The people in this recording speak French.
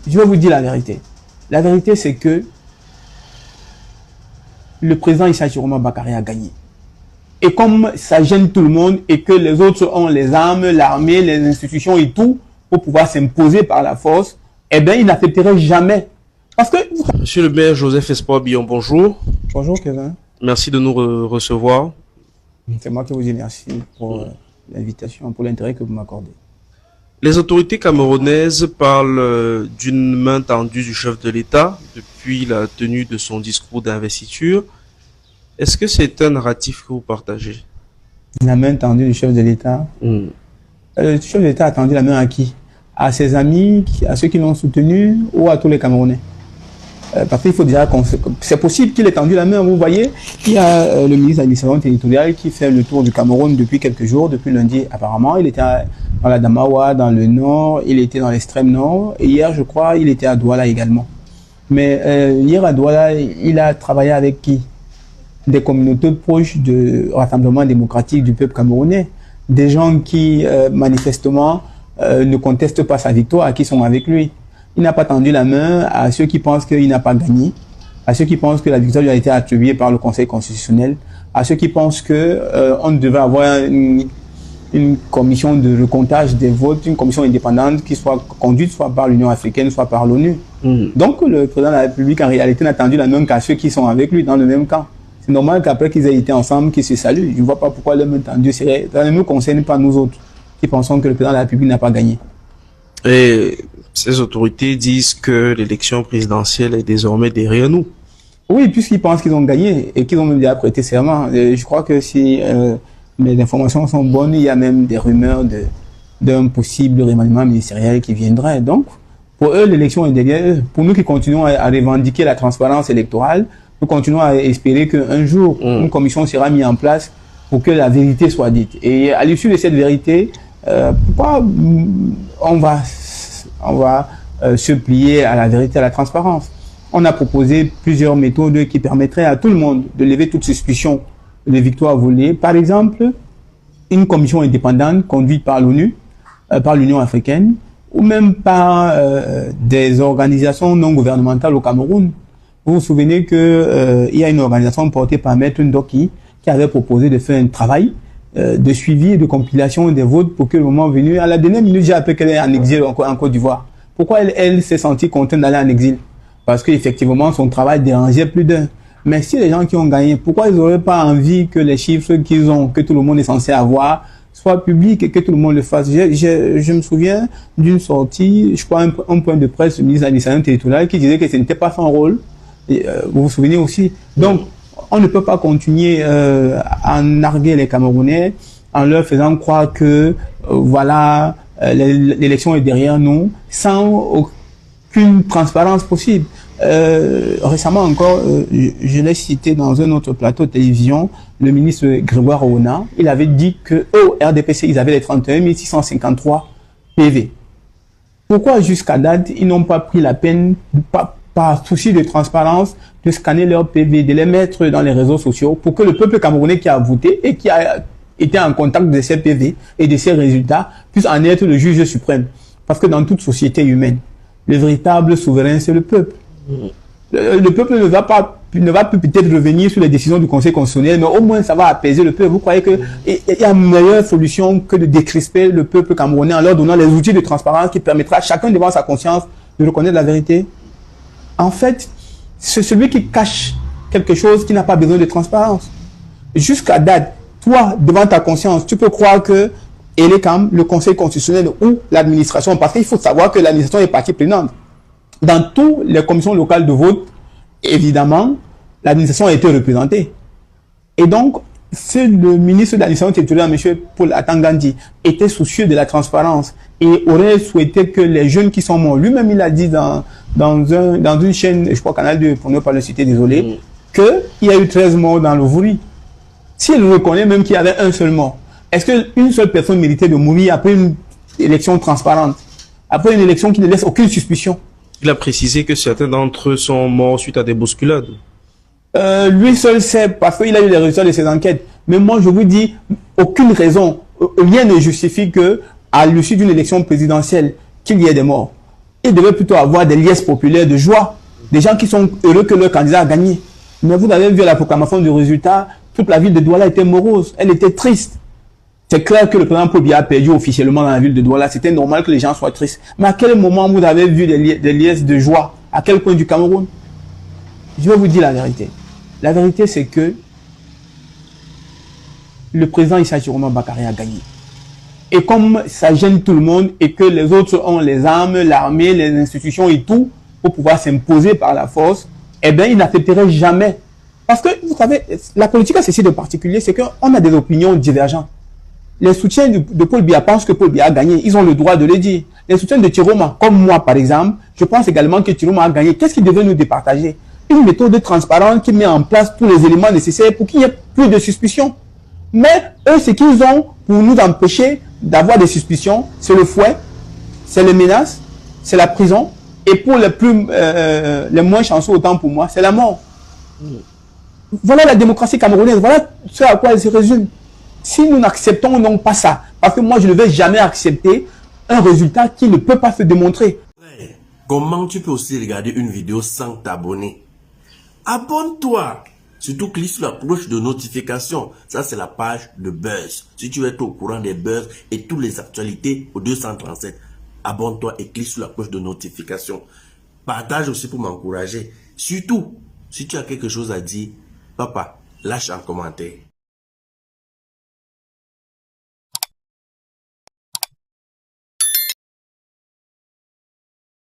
je vais vous dire la vérité. La vérité, c'est que le président Issa Chiroma Bakary a gagné. Et comme ça gêne tout le monde et que les autres ont les armes, l'armée, les institutions et tout, pour pouvoir s'imposer par la force, eh bien, il n'accepterait jamais. Parce que... Monsieur le maire Joseph Espoir Billon, bonjour. Bonjour Kevin. Merci de nous recevoir. C'est moi qui vous remercie pour l'invitation, pour l'intérêt que vous m'accordez. Les autorités camerounaises parlent d'une main tendue du chef de l'État depuis la tenue de son discours d'investiture. Est-ce que c'est un narratif que vous partagez? La main tendue du chef de l'État. Le chef de l'État a tendu la main à qui? À ses amis, à ceux qui l'ont soutenu ou à tous les Camerounais? Parce qu'il faut déjà c'est possible qu'il ait tendu la main. Vous voyez, il y a le ministre de l'administration territoriale qui fait le tour du Cameroun depuis quelques jours, depuis lundi apparemment. Il était dans la Damawa, dans le nord, il était dans l'extrême nord. Et hier, je crois, il était à Douala également. Mais hier à Douala, il a travaillé avec qui? Des communautés proches du Rassemblement démocratique du peuple camerounais. Des gens qui, manifestement, ne contestent pas sa victoire, qui sont avec lui. Il n'a pas tendu la main à ceux qui pensent qu'il n'a pas gagné, à ceux qui pensent que la victoire lui a été attribuée par le Conseil constitutionnel, à ceux qui pensent que on devait avoir une commission de recomptage des votes, une commission indépendante qui soit conduite soit par l'Union africaine, soit par l'ONU. Donc le président de la République, en réalité, n'a tendu la main qu'à ceux qui sont avec lui dans le même camp. C'est normal qu'après qu'ils aient été ensemble, qu'ils se saluent. Je ne vois pas pourquoi le main tendue serait... Ça ne nous concerne pas, nous autres, qui pensons que le président de la République n'a pas gagné. Et ces autorités disent que l'élection présidentielle est désormais derrière nous. Oui, puisqu'ils pensent qu'ils ont gagné et qu'ils ont même déjà prêté serment. Je crois que si mes informations sont bonnes, il y a même des rumeurs d'un possible remaniement ministériel qui viendrait. Donc, pour eux, l'élection est derrière eux. Pour nous qui continuons à revendiquer la transparence électorale, nous continuons à espérer qu'un jour, une commission sera mise en place pour que la vérité soit dite. Et à l'issue de cette vérité, pourquoi on va se plier à la vérité, à la transparence? On a proposé plusieurs méthodes qui permettraient à tout le monde de lever toute suspicion de victoire volée. Par exemple, une commission indépendante conduite par l'ONU, par l'Union africaine, ou même par des organisations non gouvernementales au Cameroun. Vous vous souvenez qu'il y a une organisation portée par Maître Ndoki qui avait proposé de faire un travail de suivi et de compilation des votes pour que le moment venu, à la dernière minute, j'ai appris qu'elle est en exil en Côte d'Ivoire. Pourquoi elle s'est sentie contrainte d'aller en exil? Parce qu'effectivement, son travail dérangeait plus d'un. Mais si les gens qui ont gagné, pourquoi ils n'auraient pas envie que les chiffres qu'ils ont, que tout le monde est censé avoir, soient publics et que tout le monde le fasse? Je me souviens d'une sortie, je crois un point de presse du ministre de l'administration territoriale qui disait que ce n'était pas son rôle. Et, vous vous souvenez aussi? Donc, on ne peut pas continuer à narguer les Camerounais en leur faisant croire que voilà, l'élection est derrière nous, sans aucune transparence possible. Récemment encore, je l'ai cité dans un autre plateau de télévision, le ministre Grégoire Ouna, il avait dit que au RDPC, ils avaient les 31 653 PV. Pourquoi jusqu'à date, ils n'ont pas pris la peine, par souci de transparence, de scanner leurs PV, de les mettre dans les réseaux sociaux pour que le peuple camerounais qui a voté et qui a été en contact de ces PV et de ces résultats puisse en être le juge suprême? Parce que dans toute société humaine, le véritable souverain, c'est le peuple. Le peuple ne va plus peut-être revenir sur les décisions du Conseil constitutionnel, mais au moins ça va apaiser le peuple. Vous croyez qu'il y a une meilleure solution que de décrisper le peuple camerounais en leur donnant les outils de transparence qui permettra à chacun devant sa conscience de reconnaître la vérité? En fait, c'est celui qui cache quelque chose qui n'a pas besoin de transparence. Jusqu'à date, toi, devant ta conscience, tu peux croire que ELECAM, le Conseil constitutionnel ou l'administration, parce qu'il faut savoir que l'administration est partie prenante. Dans toutes les commissions locales de vote, évidemment, l'administration a été représentée. Et donc, c'est le ministre de l'administration territoriale, M. Paul Atangandi, était soucieux de la transparence et aurait souhaité que les jeunes qui sont morts, lui-même il a dit dans une chaîne, je crois Canal 2, pour ne pas le citer, désolé, qu'il y a eu 13 morts dans le Vouri. S'il reconnaît même qu'il y avait un seul mort, est-ce qu'une seule personne méritait de mourir après une élection transparente, après une élection qui ne laisse aucune suspicion? Il a précisé que certains d'entre eux sont morts suite à des bousculades. Lui seul sait, parce qu'il a eu les résultats de ses enquêtes. Mais moi, je vous dis, aucune raison, rien ne justifie que, à l'issue d'une élection présidentielle, qu'il y ait des morts. Ils devaient plutôt avoir des liesses populaires de joie, des gens qui sont heureux que leur candidat a gagné. Mais vous avez vu à la proclamation du résultat, toute la ville de Douala était morose, elle était triste. C'est clair que le président Paul Biya a perdu officiellement dans la ville de Douala. C'était normal que les gens soient tristes. Mais à quel moment vous avez vu des liesses de joie? À quel coin du Cameroun? Je vais vous dire la vérité. La vérité, c'est que le président Issa Chiroma Bakary a gagné. Et comme ça gêne tout le monde et que les autres ont les armes, l'armée, les institutions et tout pour pouvoir s'imposer par la force, eh bien, ils n'accepteraient jamais. Parce que, vous savez, la politique a ceci de particulier, c'est qu'on a des opinions divergentes. Les soutiens de Paul Biya pensent que Paul Biya a gagné. Ils ont le droit de le dire. Les soutiens de Chiroma, comme moi par exemple, je pense également que Chiroma a gagné. Qu'est-ce qui devait nous départager? Une méthode transparente qui met en place tous les éléments nécessaires pour qu'il n'y ait plus de suspicion. Mais eux, ce qu'ils ont pour nous empêcher d'avoir des suspicions, c'est le fouet, c'est les menaces, c'est la prison. Et pour les moins chanceux, autant pour moi, c'est la mort. Voilà la démocratie camerounaise. Voilà ce à quoi elle se résume. Si nous n'acceptons donc pas ça, parce que moi je ne vais jamais accepter un résultat qui ne peut pas se démontrer. Comment tu peux aussi regarder une vidéo sans t'abonner? Abonne-toi! Surtout clique sur la cloche de notification. Ça c'est la page de Buzz. Si tu veux être au courant des buzz et toutes les actualités au 237, abonne-toi et clique sur la cloche de notification. Partage aussi pour m'encourager. Surtout, si tu as quelque chose à dire, papa, lâche un commentaire.